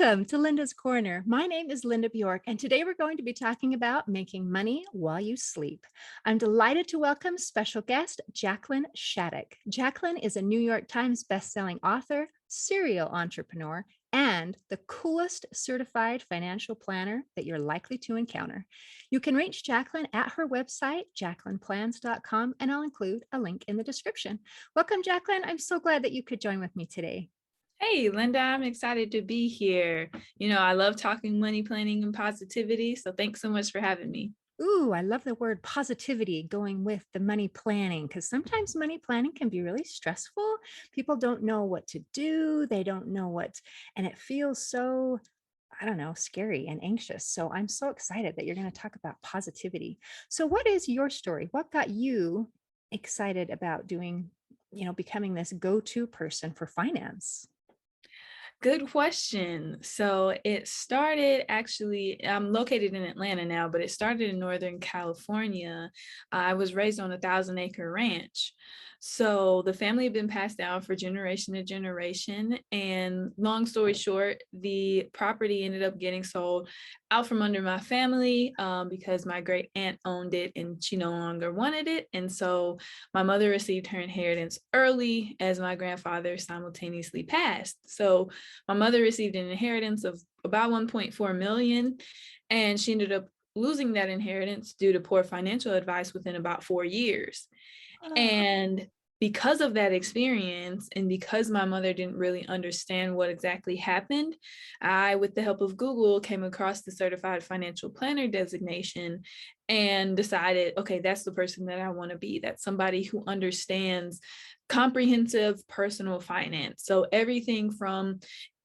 Welcome to Linda's Corner. My name is Linda Bjork, and today we're going to be talking about making money while you sleep. I'm delighted to welcome special guest Jacqueline Schadeck. Jacqueline is a New York Times bestselling author, serial entrepreneur, and the coolest certified financial planner that you're likely to encounter. You can reach Jacqueline at her website, jacquelineplans.com, and I'll include a link in the description. Welcome, Jacqueline. I'm so glad that you could join with me today. Hey, Linda, I'm excited to be here. I love talking money planning and positivity, so thanks so much for having me. Ooh, I love the word positivity going with the money planning, because sometimes money planning can be really stressful. People don't know what to do. They don't know and it feels so, I don't know, scary and anxious. So I'm so excited that you're going to talk about positivity. So what is your story? What got you excited about becoming this go-to person for finance? Good question. So it started actually, I'm located in Atlanta now, but it started in Northern California. I was raised on a 1,000-acre ranch. So the family had been passed down for generation to generation. And long story short, the property ended up getting sold out from under my family because my great aunt owned it and she no longer wanted it. And so my mother received her inheritance early as my grandfather simultaneously passed. So my mother received an inheritance of about 1.4 million, and she ended up losing that inheritance due to poor financial advice within about 4 years. And because of that experience, and because my mother didn't really understand what exactly happened, I, with the help of Google, came across the certified financial planner designation and decided, okay, that's the person that I want to be. That's somebody who understands comprehensive personal finance. So everything from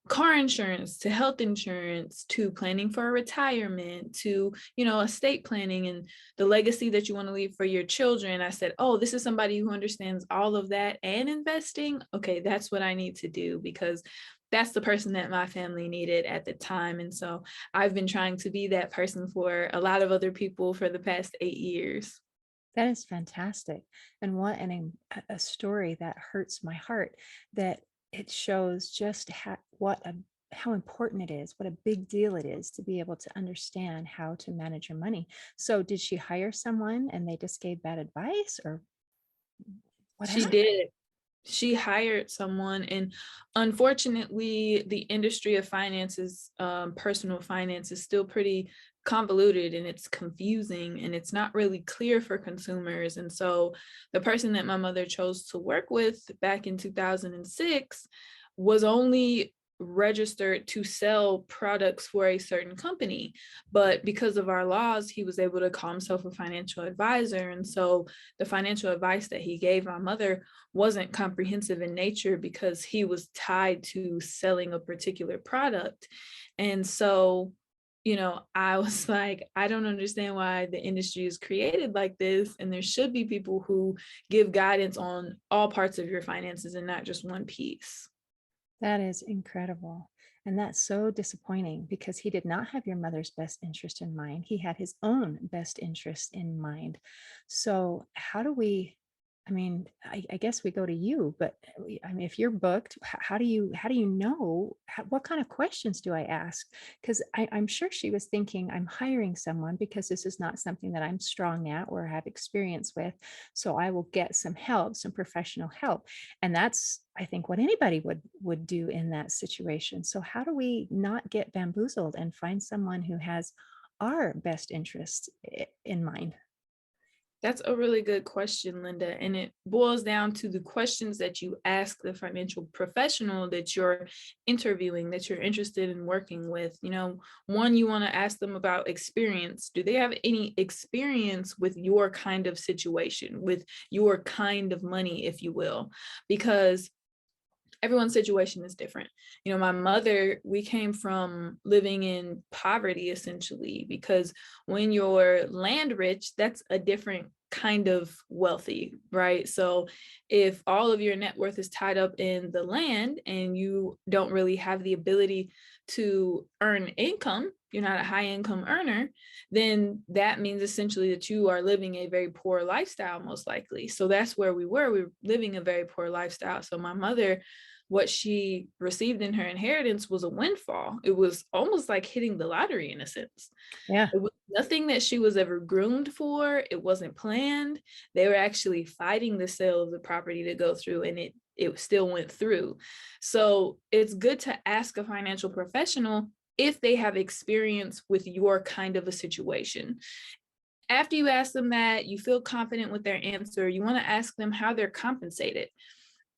car insurance to health insurance to planning for retirement to estate planning and the legacy that you want to leave for your children. I said, oh, this is somebody who understands all of that and investing. Okay, that's what I need to do, because that's the person that my family needed at the time. And so I've been trying to be that person for a lot of other people for the past 8 years. That is fantastic. And a story that hurts my heart, that it shows just how important it is, what a big deal it is to be able to understand how to manage your money. So did she hire someone and they just gave bad advice, or what She happened? did. She hired someone, and unfortunately the industry of finances, personal finance, is still pretty convoluted and it's confusing and it's not really clear for consumers. And so the person that my mother chose to work with back in 2006 was only registered to sell products for a certain company, but because of our laws he was able to call himself a financial advisor. And so the financial advice that he gave my mother wasn't comprehensive in nature because he was tied to selling a particular product. And so, I was like, I don't understand why the industry is created like this. And there should be people who give guidance on all parts of your finances and not just one piece. That is incredible. And that's so disappointing, because he did not have your mother's best interest in mind. He had his own best interest in mind. So how do we, I guess we go to you, but if you're booked, how do you know, what kind of questions do I ask? Because I'm sure she was thinking, I'm hiring someone because this is not something that I'm strong at or have experience with. So I will get some help, some professional help. And that's, I think, what anybody would do in that situation. So how do we not get bamboozled and find someone who has our best interests in mind? That's a really good question, Linda. And it boils down to the questions that you ask the financial professional that you're interviewing, that you're interested in working with. One, you want to ask them about experience. Do they have any experience with your kind of situation, with your kind of money, if you will? Because everyone's situation is different. My mother, we came from living in poverty essentially, because when you're land rich, that's a different kind of wealthy, right? So if all of your net worth is tied up in the land and you don't really have the ability to earn income, you're not a high income earner, then that means essentially that you are living a very poor lifestyle, most likely. So that's where we were. We were living a very poor lifestyle. So my mother, what she received in her inheritance was a windfall. It was almost like hitting the lottery in a sense. Yeah. It was nothing that she was ever groomed for. It wasn't planned. They were actually fighting the sale of the property to go through, and it still went through. So it's good to ask a financial professional if they have experience with your kind of a situation. After you ask them that, you feel confident with their answer, you want to ask them how they're compensated.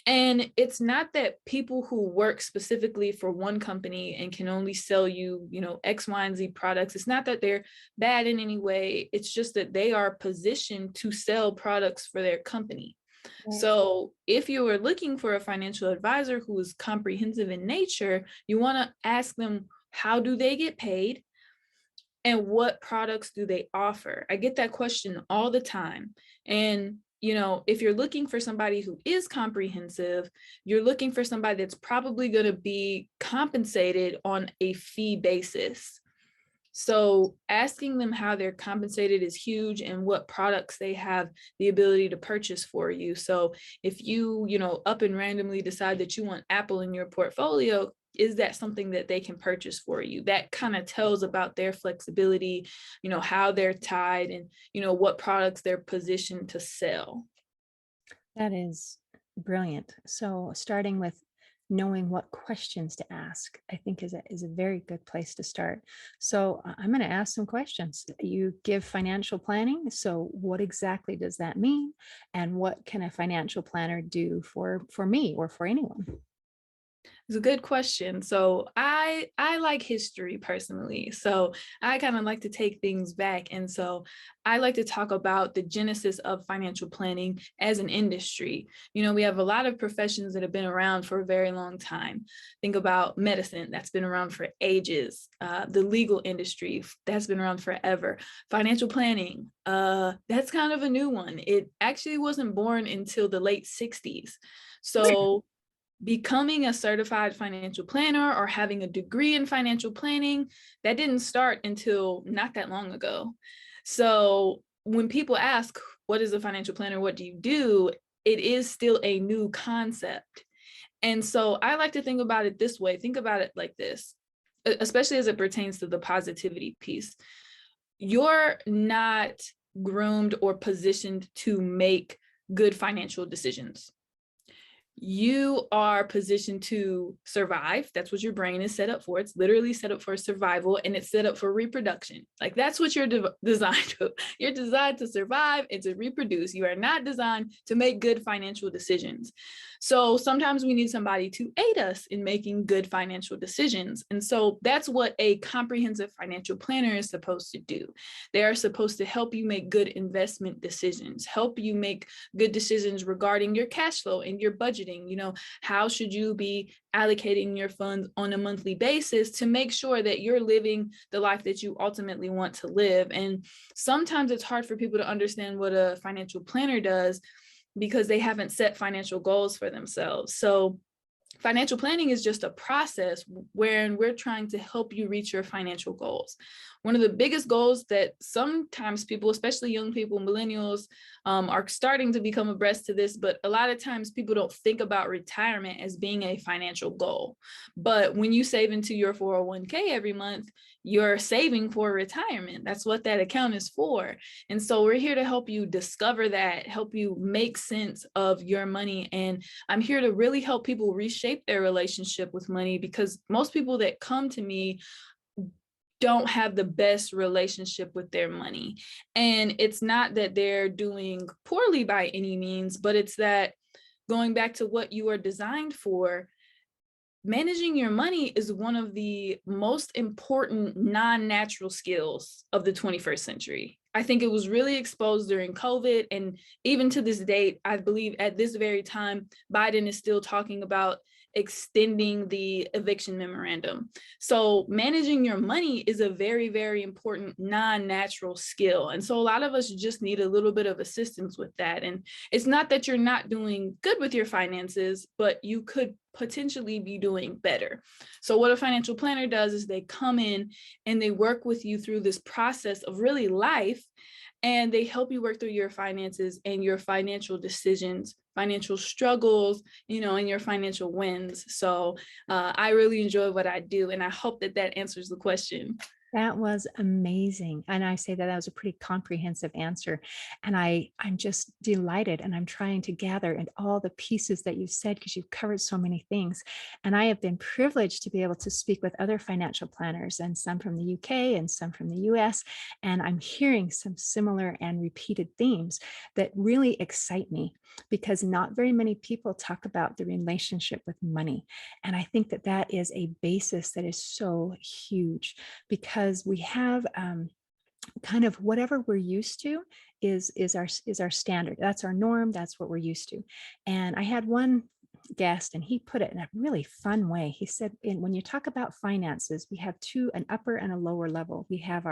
And it's not that people who work specifically for one company and can only sell you, X, Y, and Z products, it's not that they're bad in any way. It's just that they are positioned to sell products for their company. Right. So if you are looking for a financial advisor who is comprehensive in nature, you want to ask them, how do they get paid? And what products do they offer? I get that question all the time. And, if you're looking for somebody who is comprehensive, you're looking for somebody that's probably going to be compensated on a fee basis. So asking them how they're compensated is huge, and what products they have the ability to purchase for you. So if you, up and randomly decide that you want Apple in your portfolio, is that something that they can purchase for you? That kind of tells about their flexibility, how they're tied, and, what products they're positioned to sell. That is brilliant. So starting with knowing what questions to ask, I think is a very good place to start. So I'm going to ask some questions. You give financial planning. So what exactly does that mean? And what can a financial planner do for me or for anyone? It's a good question. So I like history personally. So I kind of like to take things back. And so I like to talk about the genesis of financial planning as an industry. We have a lot of professions that have been around for a very long time. Think about medicine, that's been around for ages. The legal industry, that's been around forever. Financial planning, that's kind of a new one. It actually wasn't born until the late 60s. So becoming a certified financial planner or having a degree in financial planning, that didn't start until not that long ago. So when people ask, what is a financial planner? What do you do? It is still a new concept. And so I like to think about it this way. Think about it like this, especially as it pertains to the positivity piece. You're not groomed or positioned to make good financial decisions. You are positioned to survive. That's what your brain is set up for. It's literally set up for survival, and it's set up for reproduction. Like, that's what you're designed to. You're designed to survive and to reproduce. You are not designed to make good financial decisions. So sometimes we need somebody to aid us in making good financial decisions. And so that's what a comprehensive financial planner is supposed to do. They are supposed to help you make good investment decisions, help you make good decisions regarding your cash flow and your budgeting. How should you be allocating your funds on a monthly basis to make sure that you're living the life that you ultimately want to live? And sometimes it's hard for people to understand what a financial planner does because they haven't set financial goals for themselves. So financial planning is just a process wherein we're trying to help you reach your financial goals. One of the biggest goals that sometimes people, especially young people, millennials, are starting to become abreast to this, but a lot of times people don't think about retirement as being a financial goal. But when you save into your 401k every month, you're saving for retirement. That's what that account is for. And so we're here to help you discover that, help you make sense of your money. And I'm here to really help people reshape their relationship with money, because most people that come to me don't have the best relationship with their money. And it's not that they're doing poorly by any means, but it's that, going back to what you are designed for, managing your money is one of the most important non-natural skills of the 21st century. I think it was really exposed during COVID. And even to this date, I believe at this very time, Biden is still talking about extending the eviction memorandum. So managing your money is a very, very important non-natural skill. And so a lot of us just need a little bit of assistance with that. And it's not that you're not doing good with your finances, but you could potentially be doing better. So what a financial planner does is they come in and they work with you through this process of really life, and they help you work through your finances and your financial decisions, financial struggles, and your financial wins. So I really enjoy what I do, and I hope that that answers the question. That was amazing. And I say that that was a pretty comprehensive answer. And I'm just delighted, and I'm trying to gather and all the pieces that you've said, because you've covered so many things. And I have been privileged to be able to speak with other financial planners, and some from the UK and some from the US. And I'm hearing some similar and repeated themes that really excite me, because not very many people talk about the relationship with money. And I think that that is a basis that is so huge, because we have kind of whatever we're used to is our standard. That's our norm. That's what we're used to. And I had one guest, and he put it in a really fun way. He said, when you talk about finances, we have an upper and a lower level. We have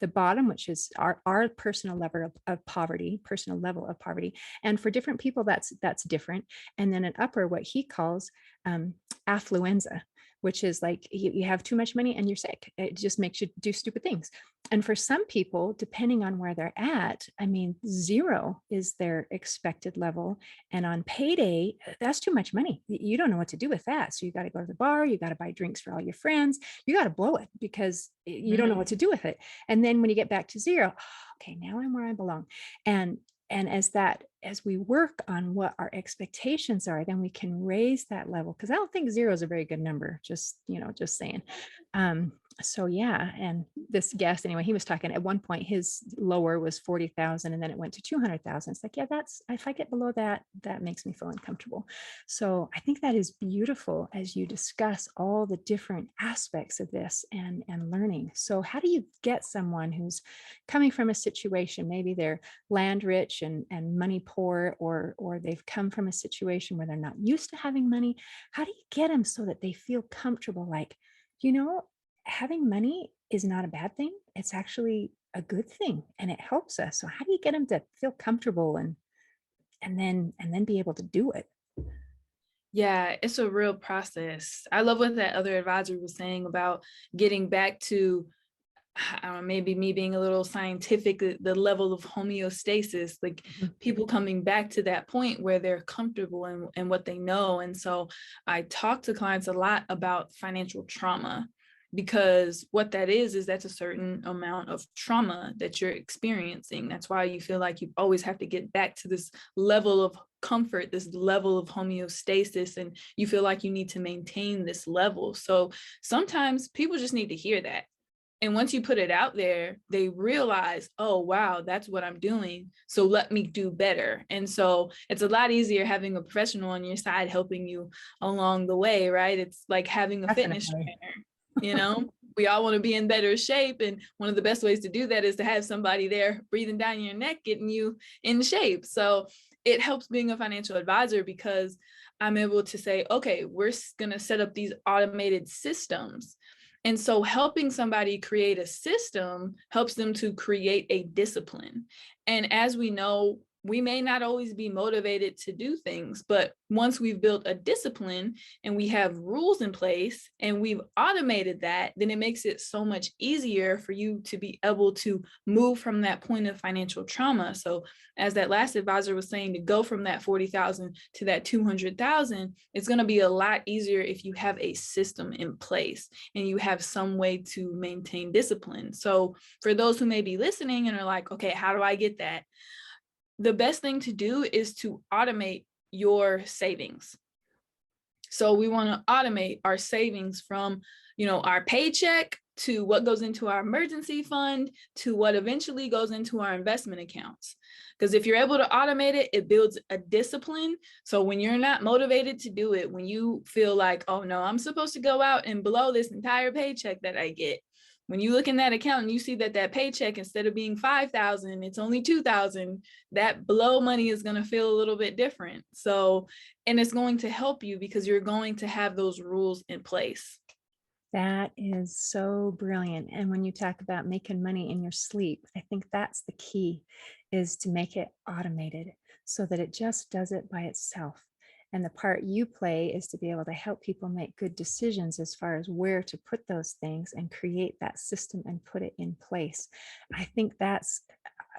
the bottom, which is our personal level of poverty, personal level of poverty. And for different people, that's different. And then an upper, what he calls affluenza, which is like you have too much money and you're sick. It just makes you do stupid things. And for some people, depending on where they're at, I mean, 0 is their expected level. And on payday, that's too much money. You don't know what to do with that. So you got to go to the bar, you got to buy drinks for all your friends, you got to blow it because you don't know what to do with it. And then when you get back to 0, okay, now I'm where I belong. And as we work on what our expectations are, then we can raise that level. Because I don't think 0 is a very good number. Just saying. So yeah, and this guest, anyway, he was talking at one point, his lower was 40,000, and then it went to 200,000. It's like, yeah, that's, if I get below that, that makes me feel uncomfortable. So I think that is beautiful as you discuss all the different aspects of this and learning. So how do you get someone who's coming from a situation, maybe they're land rich and money poor, or they've come from a situation where they're not used to having money? How do you get them so that they feel comfortable, like, you know, having money is not a bad thing. It's actually a good thing, and it helps us. So how do you get them to feel comfortable and then be able to do it? Yeah, it's a real process. I love what that other advisor was saying about getting back to, I don't know, maybe me being a little scientific, the level of homeostasis, like Mhm. people coming back to that point where they're comfortable in what they know. And so I talk to clients a lot about financial trauma, because what that is that's a certain amount of trauma that you're experiencing. That's why you feel like you always have to get back to this level of comfort, this level of homeostasis, and you feel like you need to maintain this level. So sometimes people just need to hear that. And once you put it out there, they realize, oh, wow, that's what I'm doing. So let me do better. And so it's a lot easier having a professional on your side helping you along the way, right? It's like having a fitness Definitely. trainer, you know? We all want to be in better shape. And one of the best ways to do that is to have somebody there breathing down your neck, getting you in shape. So it helps being a financial advisor, because I'm able to say, okay, we're going to set up these automated systems. And so helping somebody create a system helps them to create a discipline. And as we know, we may not always be motivated to do things, but once we've built a discipline and we have rules in place and we've automated that, then it makes it so much easier for you to be able to move from that point of financial trauma. So as that last advisor was saying, to go from that 40,000 to that 200,000, it's going to be a lot easier if you have a system in place and you have some way to maintain discipline. So for those who may be listening and are like, okay, how do I get that? The best thing to do is to automate your savings. So we want to automate our savings from, our paycheck to what goes into our emergency fund to what eventually goes into our investment accounts. Because if you're able to automate it, it builds a discipline. So when you're not motivated to do it, when you feel like, oh no, I'm supposed to go out and blow this entire paycheck that I get, When you look in that account and you see that that paycheck, instead of being 5,000, it's only 2,000, that blow money is going to feel a little bit different. So, and it's going to help you because you're going to have those rules in place. That is so brilliant. And when you talk about making money in your sleep, I think that's the key, is to make it automated so that it just does it by itself. And the part you play is to be able to help people make good decisions as far as where to put those things and create that system and put it in place. I think that's,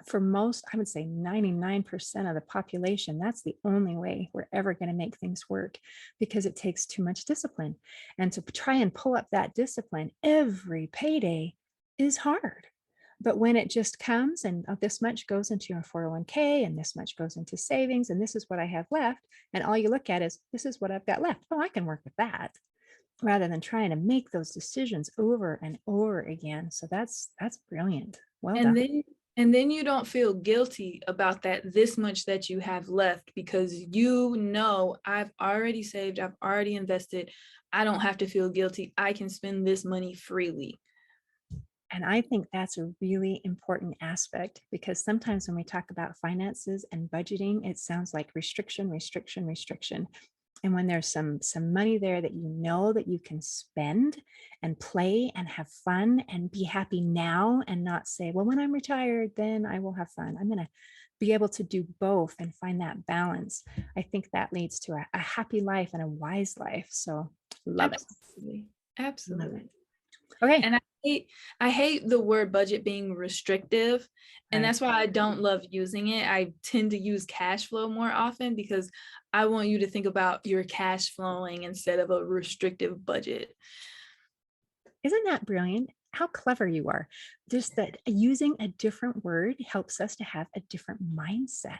for most, I would say 99% of the population, that's the only way we're ever going to make things work, because it takes too much discipline. And to try and pull up that discipline every payday is hard. But when it just comes and this much goes into your 401k and this much goes into savings and this is what I have left, and all you look at is this is what I've got left. Oh, I can work with that, rather than trying to make those decisions over and over again. So that's brilliant. Well done. And then and then you don't feel guilty about that this much that you have left, because you know, I've already saved, I've already invested. I don't have to feel guilty. I can spend this money freely. And I think that's a really important aspect, because sometimes when we talk about finances and budgeting, it sounds like restriction, restriction, restriction. And when there's some money there that you know that you can spend and play and have fun and be happy now, and not say, well, when I'm retired, then I will have fun. I'm going to be able to do both and find that balance. I think that leads to a happy life and a wise life. So love it. Absolutely. Love Absolutely. it. Okay. And I hate the word budget being restrictive. And Right. that's why I don't love using it. I tend to use cash flow more often because I want you to think about your cash flowing instead of a restrictive budget. Isn't that brilliant? How clever you are. Just that using a different word helps us to have a different mindset.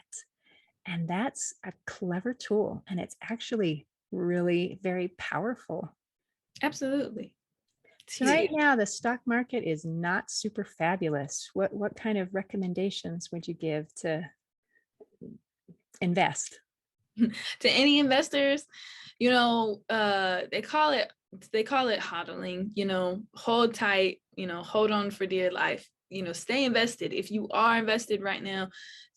And that's a clever tool. And it's actually really very powerful. Absolutely. It's So right huge. now, the stock market is not super fabulous. What kind of recommendations would you give to invest? To any investors, you know, they call it hodling, you know, hold tight, you know, hold on for dear life, you know, stay invested. If you are invested right now,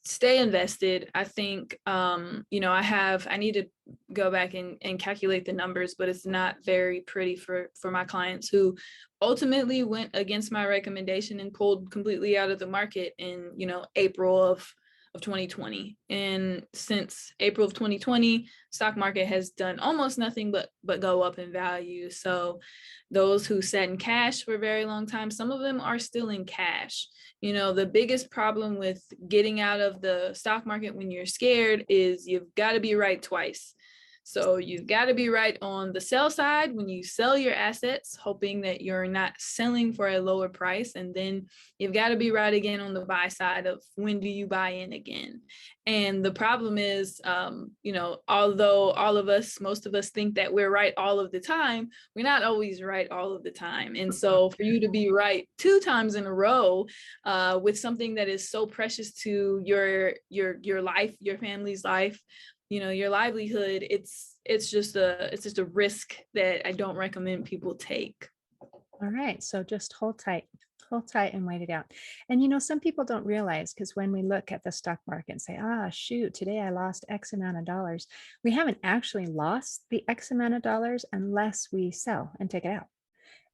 stay invested. I think you know, I need to go back and calculate the numbers, but it's not very pretty for my clients who ultimately went against my recommendation and pulled completely out of the market in, you know, April of 2020. And since April of 2020, stock market has done almost nothing but go up in value. So those who sat in cash for a very long time, some of them are still in cash. You know, the biggest problem with getting out of the stock market when you're scared is you've got to be right twice. So you've got to be right on the sell side when you sell your assets, hoping that you're not selling for a lower price. And then you've got to be right again on the buy side of when do you buy in again. And the problem is, you know, although most of us think that we're right all of the time, we're not always right all of the time. And so for you to be right 2 times in a row with something that is so precious to your life, your family's life, you know, your livelihood, it's just a risk that I don't recommend people take. All right. So just hold tight and wait it out. And, you know, some people don't realize, because when we look at the stock market and say, ah, shoot, today I lost X amount of dollars, we haven't actually lost the X amount of dollars unless we sell and take it out.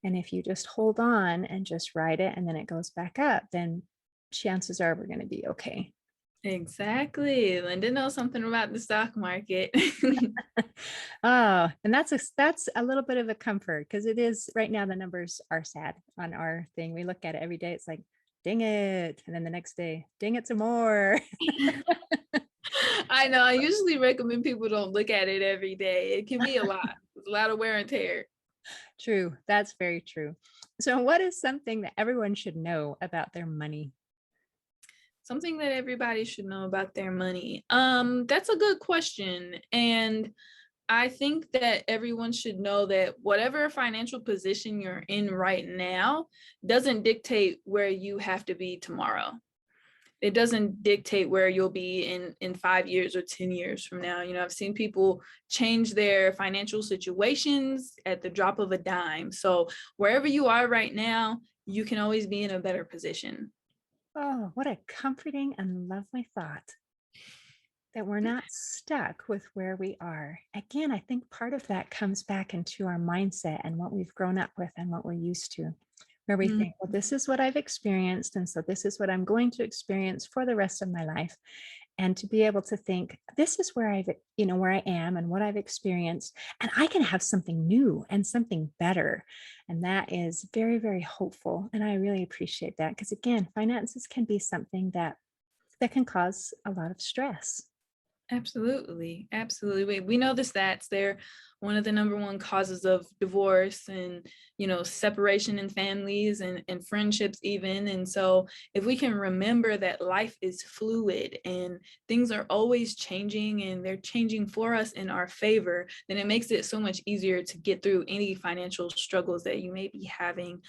And if you just hold on and just ride it and then it goes back up, then chances are we're going to be okay. Exactly. Linda knows something about the stock market. Oh, and that's a little bit of a comfort, because it is right now the numbers are sad on our thing. We look at it every day. It's like, dang it. And then the next day, dang it some more. I know. I usually recommend people don't look at it every day. It can be a lot. It's a lot of wear and tear. True. That's very true. So what is something that everyone should know about their money? Something that everybody should know about their money. That's a good question. And I think that everyone should know that whatever financial position you're in right now doesn't dictate where you have to be tomorrow. It doesn't dictate where you'll be in 5 years or 10 years from now. You know, I've seen people change their financial situations at the drop of a dime. So wherever you are right now, you can always be in a better position. Oh, what a comforting and lovely thought that we're not stuck with where we are. Again, I think part of that comes back into our mindset and what we've grown up with and what we're used to, where we Mhm. think, well, this is what I've experienced. And so this is what I'm going to experience for the rest of my life. And to be able to think, this is where where I am and what I've experienced, and I can have something new and something better. And that is very, very hopeful. And I really appreciate that because, again, finances can be something that can cause a lot of stress. Absolutely. Absolutely. We know the stats. They're one of the number one causes of divorce and, separation in families and friendships even. And so if we can remember that life is fluid and things are always changing and they're changing for us in our favor, then it makes it so much easier to get through any financial struggles that you may be having.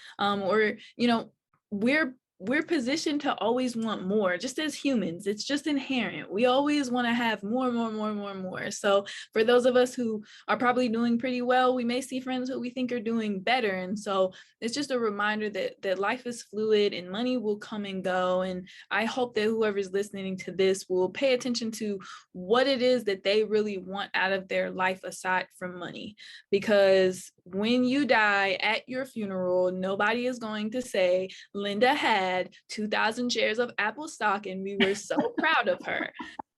We're positioned to always want more. Just as humans, it's just inherent. We always want to have more, more, more, more, more. So for those of us who are probably doing pretty well, we may see friends who we think are doing better. And so it's just a reminder that life is fluid and money will come and go. And I hope that whoever's listening to this will pay attention to what it is that they really want out of their life aside from money. Because when you die at your funeral, nobody is going to say, Linda had 2,000 shares of Apple stock and we were so proud of her.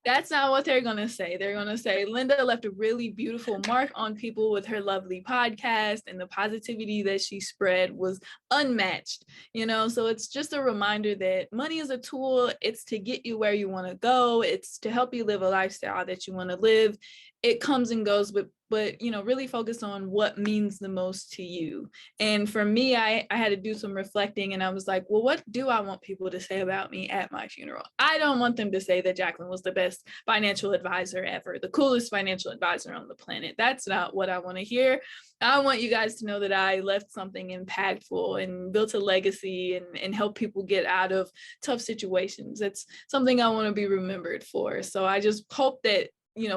That's not what they're going to say. They're going to say, Linda left a really beautiful mark on people with her lovely podcast, and the positivity that she spread was unmatched. So it's just a reminder that money is a tool. It's to get you where you want to go. It's to help you live a lifestyle that you want to live. It comes and goes, but really focus on what means the most to you. And for me, I had to do some reflecting, and I was like, well, what do I want people to say about me at my funeral? I don't want them to say that Jacqueline was the best financial advisor ever, the coolest financial advisor on the planet. That's not what I want to hear. I want you guys to know that I left something impactful and built a legacy and helped people get out of tough situations. That's something I want to be remembered for. So I just hope that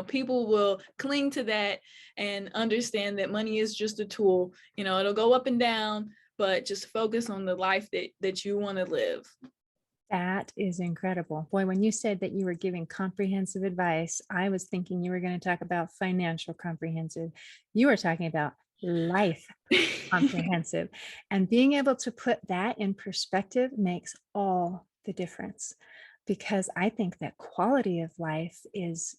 people will cling to that and understand that money is just a tool. It'll go up and down, but just focus on the life that you want to live. That is incredible. Boy, when you said that you were giving comprehensive advice, I was thinking you were going to talk about financial comprehensive. You were talking about life comprehensive. And being able to put that in perspective makes all the difference, because I think that quality of life is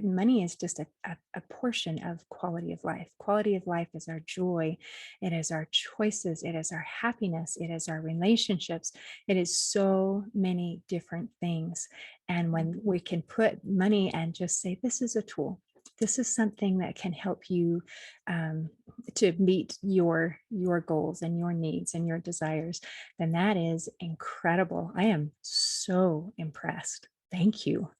money is just a portion of quality of life. Quality of life is our joy. It is our choices. It is our happiness. It is our relationships. It is so many different things. And when we can put money and just say, this is a tool, this is something that can help you to meet your goals and your needs and your desires, then that is incredible. I am so impressed. Thank you.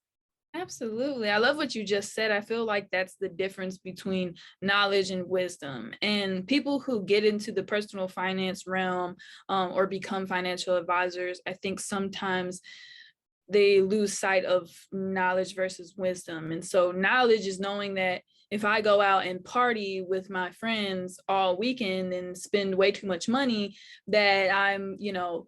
Absolutely. I love what you just said. I feel like that's the difference between knowledge and wisdom. And people who get into the personal finance realm or become financial advisors, I think sometimes they lose sight of knowledge versus wisdom. And so knowledge is knowing that if I go out and party with my friends all weekend and spend way too much money, that I'm,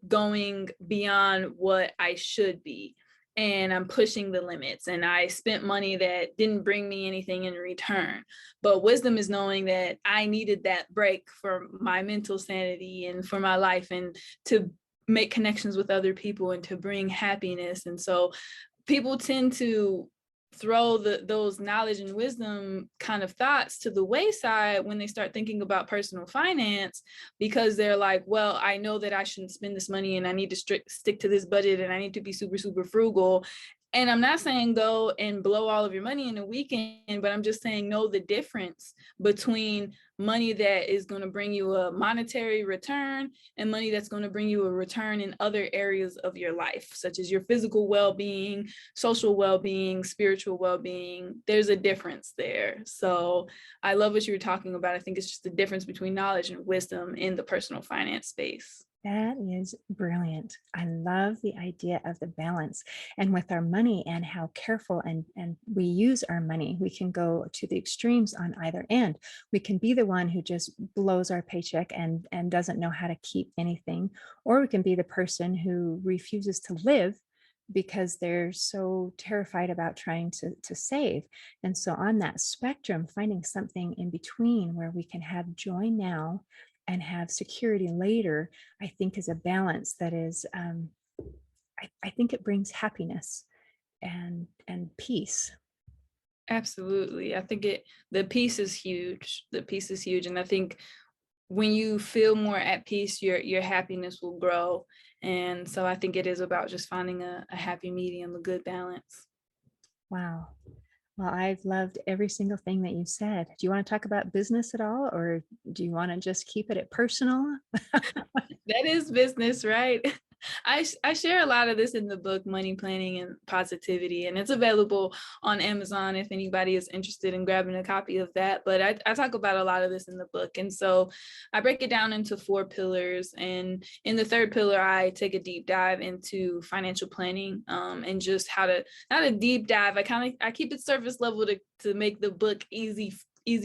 going beyond what I should be. And I'm pushing the limits, and I spent money that didn't bring me anything in return. But wisdom is knowing that I needed that break for my mental sanity and for my life, and to make connections with other people and to bring happiness. And so people tend to throw those knowledge and wisdom kind of thoughts to the wayside when they start thinking about personal finance, because they're like, well, I know that I shouldn't spend this money and I need to stick to this budget and I need to be super, super frugal. And I'm not saying go and blow all of your money in a weekend, but I'm just saying know the difference between money that is going to bring you a monetary return and money that's going to bring you a return in other areas of your life, such as your physical well-being, social well-being, spiritual well-being. There's a difference there. So I love what you were talking about. I think it's just the difference between knowledge and wisdom in the personal finance space. That is brilliant. I love the idea of the balance. And with our money and how careful and we use our money, we can go to the extremes on either end. We can be the one who just blows our paycheck and doesn't know how to keep anything, or we can be the person who refuses to live because they're so terrified about trying to save. And so on that spectrum, finding something in between where we can have joy now and have security later, I think is a balance that is, I think it brings happiness and peace. Absolutely. I think the piece is huge. The piece is huge. And I think when you feel more at peace, your happiness will grow. And so I think it is about just finding a happy medium, a good balance. Wow. Well, I've loved every single thing that you said. Do you want to talk about business at all, or do you want to just keep it at personal? That is business, right? I share a lot of this in the book, Money Planning and Positivity, and it's available on Amazon if anybody is interested in grabbing a copy of that. But I talk about a lot of this in the book. And so I break it down into 4 pillars. And in the third pillar, I take a deep dive into financial planning, and just how to, not a deep dive. I keep it surface level to make the book easy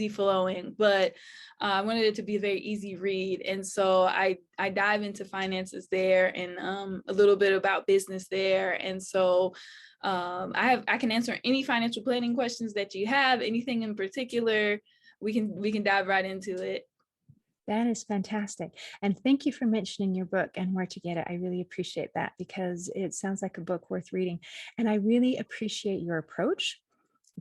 flowing, but I wanted it to be a very easy read. And so I dive into finances there, and a little bit about business there. And so I can answer any financial planning questions that you have, anything in particular. We can dive right into it. That is fantastic. And thank you for mentioning your book and where to get it. I really appreciate that because it sounds like a book worth reading. And I really appreciate your approach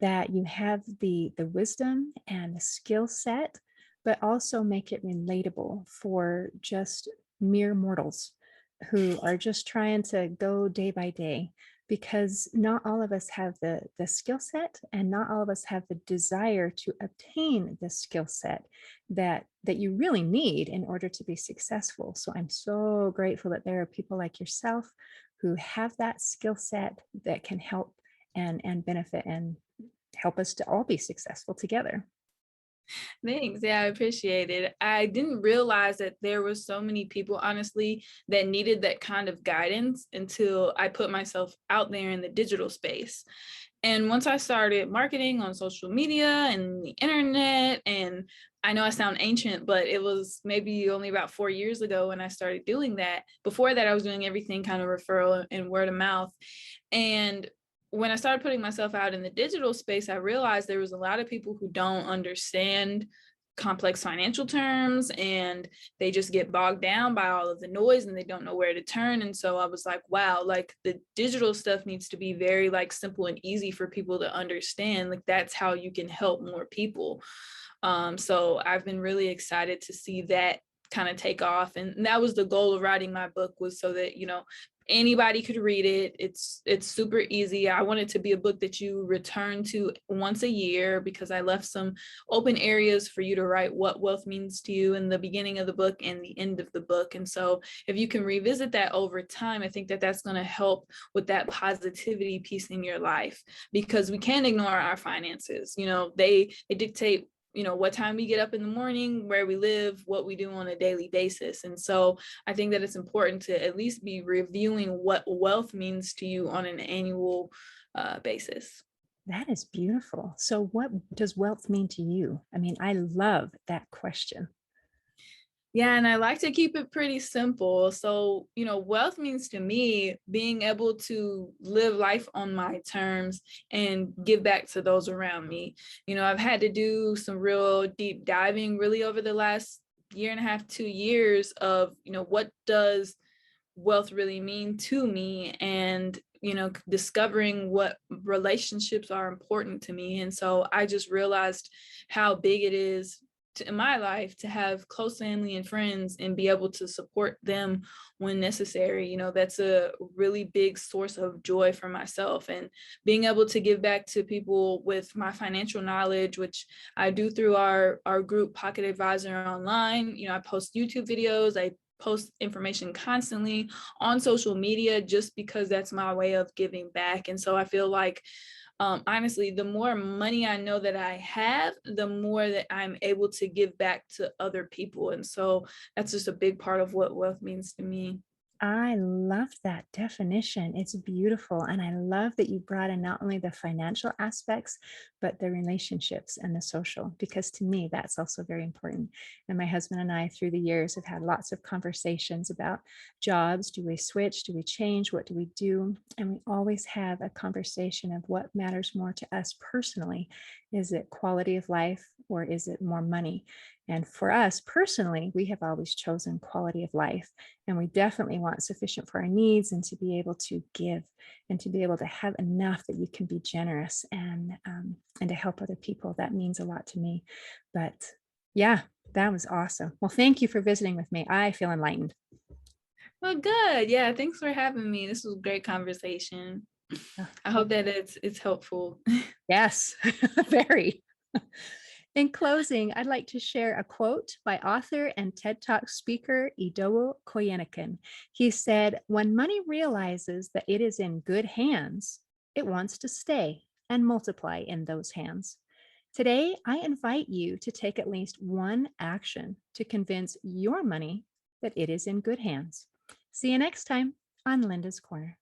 that you have the wisdom and the skill set, but also make it relatable for just mere mortals who are just trying to go day by day, because not all of us have the skill set and not all of us have the desire to obtain the skill set that you really need in order to be successful. So I'm so grateful that there are people like yourself who have that skill set that can help and benefit and help us to all be successful together. Thanks. Yeah, I appreciate it. I didn't realize that there were so many people, honestly, that needed that kind of guidance until I put myself out there in the digital space. And once I started marketing on social media and the internet, and I know I sound ancient, but it was maybe only about 4 years ago when I started doing that. Before that, I was doing everything kind of referral and word of mouth. And when I started putting myself out in the digital space, I realized there was a lot of people who don't understand complex financial terms, and they just get bogged down by all of the noise and they don't know where to turn. And so I was like, wow, like the digital stuff needs to be very like simple and easy for people to understand. Like that's how you can help more people. So I've been really excited to see that kind of take off, and that was the goal of writing my book, was so that anybody could read it. It's super easy. I want it to be a book that you return to once a year, because I left some open areas for you to write what wealth means to you in the beginning of the book and the end of the book. And so if you can revisit that over time, I think that that's going to help with that positivity piece in your life, because we can't ignore our finances. They dictate what time we get up in the morning, where we live, what we do on a daily basis. And so I think that it's important to at least be reviewing what wealth means to you on an annual basis. That is beautiful. So what does wealth mean to you? I mean, I love that question. Yeah, and I like to keep it pretty simple. So, wealth means to me being able to live life on my terms and give back to those around me. I've had to do some real deep diving really over the last year and a half, 2 years of, what does wealth really mean to me, and discovering what relationships are important to me. And so I just realized how big it is in my life to have close family and friends and be able to support them when necessary. That's a really big source of joy for myself, and being able to give back to people with my financial knowledge, which I do through our group Pocket Advisor online. I post YouTube videos, I post information constantly on social media, just because that's my way of giving back. And so I feel like honestly, the more money I know that I have, the more that I'm able to give back to other people. And so that's just a big part of what wealth means to me. I love that definition. It's beautiful. And I love that you brought in not only the financial aspects, but the relationships and the social, because to me, that's also very important. And my husband and I, through the years, have had lots of conversations about jobs. Do we switch? Do we change? What do we do? And we always have a conversation of what matters more to us personally. Is it quality of life or is it more money? And for us personally, we have always chosen quality of life. And we definitely want sufficient for our needs and to be able to give and to be able to have enough that you can be generous and to help other people. That means a lot to me. But yeah, that was awesome. Well, thank you for visiting with me. I feel enlightened. Well, good. Yeah, thanks for having me. This was a great conversation. Oh, I hope that it's helpful. yes, very. In closing, I'd like to share a quote by author and TED Talk speaker Idowu Koyenikan. He said, "When money realizes that it is in good hands, it wants to stay and multiply in those hands." Today, I invite you to take at least one action to convince your money that it is in good hands. See you next time on Linda's Corner.